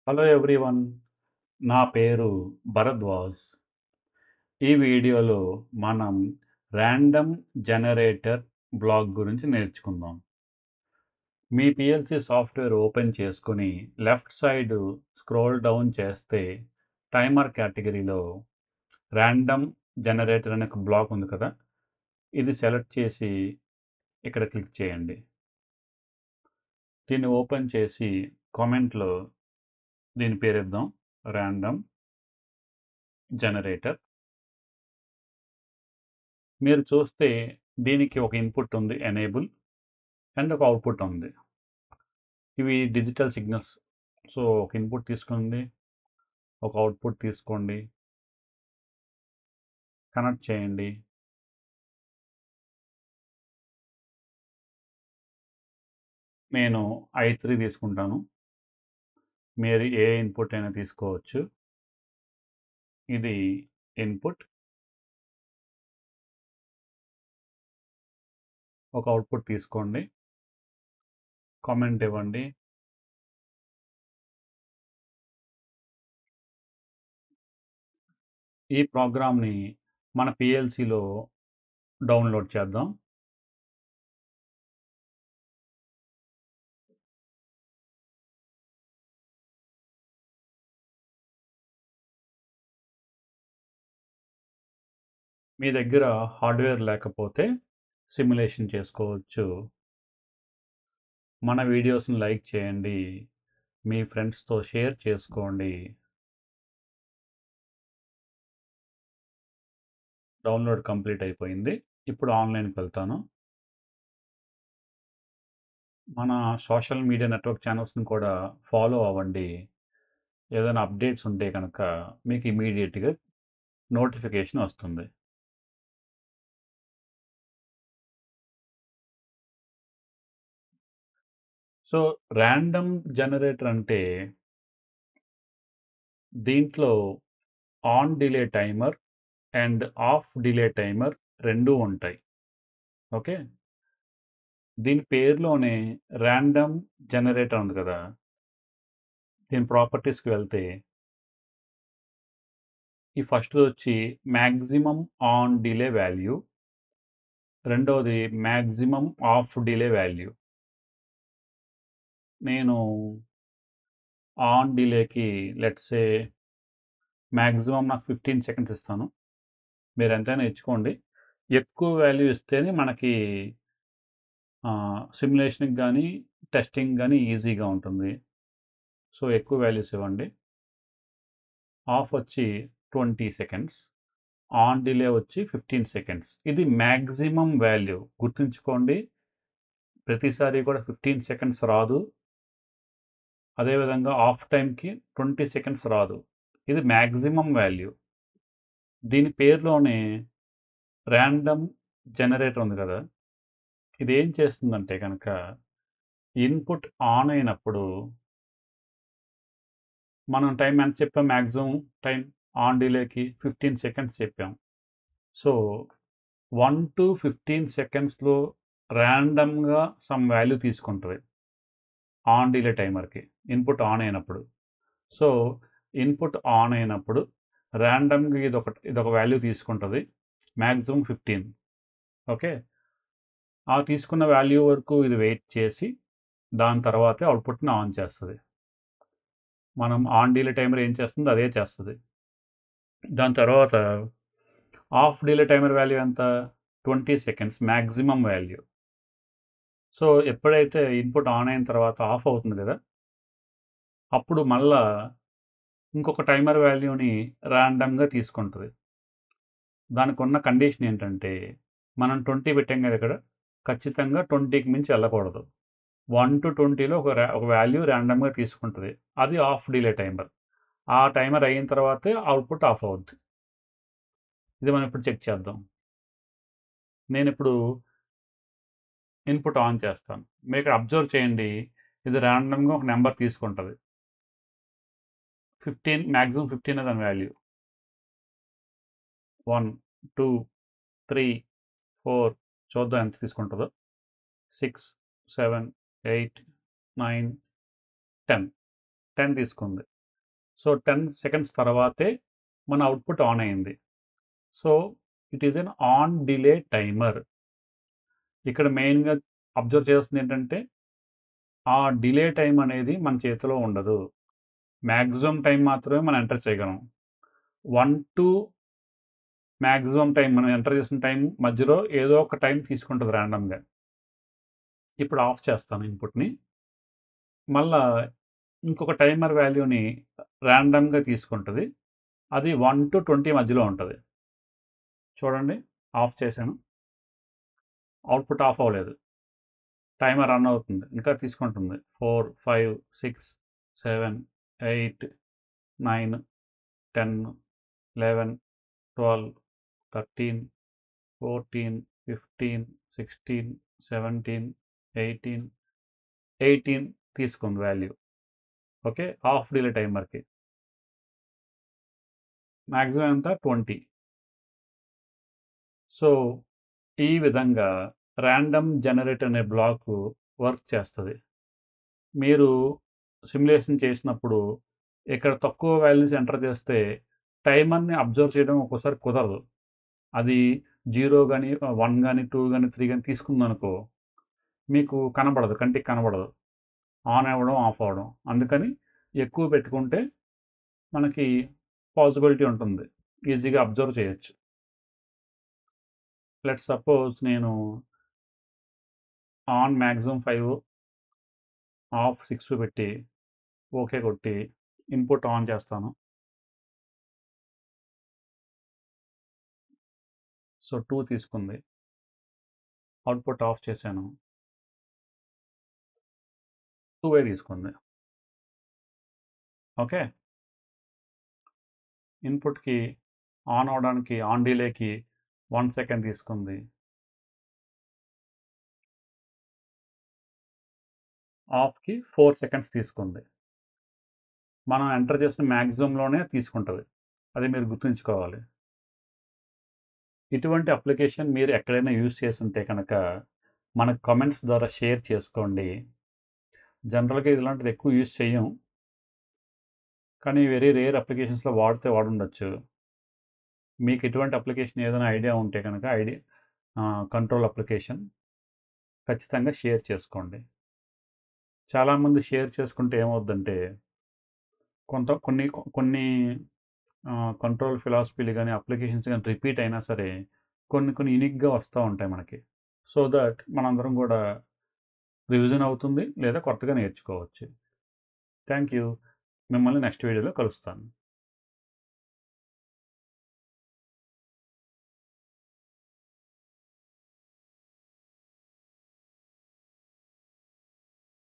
Hello everyone, నా పేరు భరద్వాజ్. ఈ వీడియోలో మనం ర్యాండమ్ జనరేటర్ బ్లాక్ గురించి నేర్చుకుందాం. మీ పిఎల్సి సాఫ్ట్వేర్ ఓపెన్ చేసుకుని లెఫ్ట్ సైడ్ స్క్రోల్ డౌన్ చేస్తే టైమర్ కేటగిరీలో ర్యాండమ్ జనరేటర్ అనే ఒక బ్లాక్ ఉంది కదా, ఇది సెలెక్ట్ చేసి ఇక్కడ క్లిక్ చేయండి. దీన్ని ఓపెన్ చేసి కామెంట్లో దీని పేరిద్దాం, ర్యాండమ్ జనరేటర్. మీరు చూస్తే దీనికి ఒక ఇన్పుట్ ఉంది, ఎనేబుల్, అండ్ ఒక అవుట్పుట్ ఉంది. ఇవి డిజిటల్ సిగ్నల్స్. సో ఒక ఇన్పుట్ తీసుకోండి, ఒక అవుట్పుట్ తీసుకోండి, కనెక్ట్ చేయండి. నేను I3 తీసుకుంటాను, మీరు ఏ ఇన్పుట్ అయినా తీసుకోవచ్చు. ఇది ఇన్పుట్, ఒక అవుట్పుట్ తీసుకోండి, కామెంట్ ఇవ్వండి. ఈ ప్రోగ్రామ్ని మన పిఎల్సిలో డౌన్లోడ్ చేద్దాం. మీ దగ్గర హార్డ్వేర్ లేకపోతే సిమ్యులేషన్ చేసుకోవచ్చు. మన వీడియోస్ని లైక్ చేయండి, మీ ఫ్రెండ్స్తో షేర్ చేసుకోండి. డౌన్లోడ్ కంప్లీట్ అయిపోయింది. ఇప్పుడు ఆన్లైన్కి వెళ్తాను. మన సోషల్ మీడియా నెట్వర్క్ ఛానల్స్ని కూడా ఫాలో అవ్వండి. ఏదైనా అప్డేట్స్ ఉంటే కనుక మీకు ఇమీడియట్గా నోటిఫికేషన్ వస్తుంది. సో ర్యాండమ్ జనరేటర్ అంటే దీంట్లో on delay timer and of delay timer రెండూ ఉంటాయి. ఓకే, దీని పేరులోనే ర్యాండమ్ జనరేటర్ ఉంది కదా, దీని ప్రాపర్టీస్కి వెళ్తే ఈ ఫస్ట్ వచ్చి మ్యాక్సిమం ఆన్ డిలే వాల్యూ, రెండవది మ్యాక్సిమం ఆఫ్ డిలే వాల్యూ. నేను ఆన్ డిలేకి లెట్సే మ్యాక్సిమం నాకు 15 సెకండ్స్ ఇస్తాను. మీరు ఎంతైనా ఇచ్చుకోండి. ఎక్కువ వాల్యూ ఇస్తేనే మనకి సిమ్యులేషన్కి కానీ టెస్టింగ్ కానీ ఈజీగా ఉంటుంది. సో ఎక్కువ వాల్యూస్ ఇవ్వండి. ఆఫ్ వచ్చి 20 సెకండ్స్, ఆన్ డిలే వచ్చి 15 సెకండ్స్. ఇది మ్యాక్సిమం వాల్యూ, గుర్తుంచుకోండి. ప్రతిసారి కూడా 15 సెకండ్స్ రాదు. అదేవిధంగా ఆఫ్ టైంకి 20 సెకండ్స్ రాదు. ఇది మ్యాక్సిమం వాల్యూ. దీని పేరులోనే ర్యాండమ్ జనరేటర్ ఉంది కదా, ఇది ఏం చేస్తుందంటే కనుక ఇన్పుట్ ఆన్ అయినప్పుడు మనం టైం ఎంత చెప్పాం, మ్యాక్సిమం టైం ఆన్ డిలేకి 15 సెకండ్స్ చెప్పాం. సో 1 to 15 సెకండ్స్లో ర్యాండమ్గా సమ్ వాల్యూ తీసుకుంటుంది ఆన్ డిలే టైమర్కి, ఇన్పుట్ ఆన్ అయినప్పుడు. సో ఇన్పుట్ ఆన్ అయినప్పుడు ర్యాండమ్గా ఇదొక వాల్యూ తీసుకుంటుంది, మ్యాక్సిమం 15. ఓకే, ఆ తీసుకున్న వాల్యూ వరకు ఇది వెయిట్ చేసి దాని తర్వాతే అవుట్పుట్ని ఆన్ చేస్తుంది. మనం ఆన్ డిలే టైమర్ ఏం చేస్తుందో అదే చేస్తుంది. దాని తర్వాత ఆఫ్ డిలే టైమర్ వాల్యూ ఎంత, 20 సెకండ్స్ మ్యాక్సిమం వాల్యూ. సో ఎప్పుడైతే ఇన్పుట్ ఆన్ అయిన తర్వాత ఆఫ్ అవుతుంది కదా, అప్పుడు మళ్ళా ఇంకొక టైమర్ వాల్యూని ర్యాండమ్గా తీసుకుంటుంది. దానికి ఉన్న కండిషన్ ఏంటంటే మనం 20 పెట్టాం కదా ఇక్కడ, ఖచ్చితంగా 20కి మించి వెళ్ళకూడదు. 1 to 20లో ఒక వాల్యూ ర్యాండమ్గా తీసుకుంటుంది, అది ఆఫ్ డిలే టైమర్. ఆ టైమర్ అయిన తర్వాతే అవుట్పుట్ ఆఫ్ అవుద్ది. ఇది మనం ఇప్పుడు చెక్ చేద్దాం. నేను ఇప్పుడు ఇన్పుట్ ఆన్ చేస్తాను. మీరు ఇక్కడ అబ్జర్వ్ చేయండి, ఇది ర్యాండమ్గా ఒక నెంబర్ తీసుకుంటుంది. 15, మ్యాక్సిమం 15 దాని వాల్యూ. 1, 2, 3, 4, చూద్దాం ఎంత తీసుకుంటుందో. 6, 7, 8, 9, 10 తీసుకుంది. సో 10 సెకండ్స్ తర్వాతే మన అవుట్పుట్ ఆన్ అయింది. So it is an on delay timer. ఇక్కడ మెయిన్గా అబ్జర్వ్ చేస్తుంది ఏంటంటే ఆ డిలే టైం అనేది మన చేతిలో ఉండదు. మ్యాక్సిమం టైం మాత్రమే మనం ఎంటర్ చేయగలం. 1 to మ్యాక్సిమం టైం మనం ఎంటర్ చేసిన టైం మధ్యలో ఏదో ఒక టైం తీసుకుంటుంది ర్యాండమ్గా. ఇప్పుడు ఆఫ్ చేస్తాను ఇన్పుట్ని. మళ్ళా ఇంకొక టైమర్ వాల్యూని ర్యాండమ్గా తీసుకుంటుంది. అది 1 to 20 మధ్యలో ఉంటుంది. చూడండి, ఆఫ్ చేశాను, అవుట్పుట్ ఆఫ్ అవ్వలేదు, టైమర్ రన్ అవుతుంది, ఇంకా తీసుకుంటుంది. 4, 5, 6, 7, 8, 9, 10, 11, 12, 13, 14, 15, 16, 17, 18, 18 తీసుకుంది వాల్యూ. ఓకే, హాఫ్ డిలే టైమర్కి. మ్యాక్సిమం ఎంత? 20. సో ఈ విధంగా ర్యాండమ్ జనరేటర్ అనే బ్లాక్ వర్క్ చేస్తుంది. మీరు సిమ్యులేషన్ చేసినప్పుడు ఇక్కడ తక్కువ వాల్యూస్ ఎంటర్ చేస్తే టైమర్ని అబ్జర్వ్ చేయడం ఒక్కోసారి కుదరదు. అది 0 కానీ 1 కానీ 2 కానీ 3 కానీ తీసుకుందనుకో మీకు కనబడదు, కంటికి కనబడదు ఆన్ అవ్వడం ఆఫ్ అవ్వడం. అందుకని ఎక్కువ పెట్టుకుంటే మనకి పాసిబిలిటీ ఉంటుంది, ఈజీగా అబ్జర్వ్ చేయొచ్చు. లెట్ సపోజ్ నేను ఆన్ మ్యాక్సిమం 5 ఆఫ్ 6 పెట్టి ఓకే కొట్టి ఇన్పుట్ ఆన్ చేస్తాను. సో 2 తీసుకుంది, అవుట్పుట్ ఆఫ్ చేశాను, 2 తీసుకుంది. ఓకే, ఇన్పుట్కి ఆన్ అవడానికి ఆన్ డిలేకి 1 సెకండ్ తీసుకుంది, ఆఫ్కి 4 సెకండ్స్ తీసుకుంది. మనం ఎంటర్ చేసిన మ్యాక్సిమంలోనే తీసుకుంటుంది, అది మీరు గుర్తుంచుకోవాలి. ఇటువంటి అప్లికేషన్ మీరు ఎక్కడైనా యూజ్ చేసి ఉంటే కనుక మన కామెంట్స్ ద్వారా షేర్ చేసుకోండి. జనరల్గా ఇలాంటిది ఎక్కువ యూజ్ చేయం, కానీ వెరీ రేర్ అప్లికేషన్స్లో వాడుండొచ్చు. మీకు ఎటువంటి అప్లికేషన్ ఏదైనా ఐడియా ఉంటే కనుక కంట్రోల్ అప్లికేషన్ ఖచ్చితంగా షేర్ చేసుకోండి. చాలామంది షేర్ చేసుకుంటే ఏమవుద్దంటే కొన్ని కంట్రోల్ ఫిలాసఫీలు కానీ అప్లికేషన్స్ కానీ రిపీట్ అయినా సరే కొన్ని యూనిక్గా వస్తూ ఉంటాయి మనకి. సో దట్ మనందరం కూడా రివిజన్ అవుతుంది లేదా కొత్తగా నేర్చుకోవచ్చు. Thank you. మిమ్మల్ని నెక్స్ట్ వీడియోలో కలుస్తాను.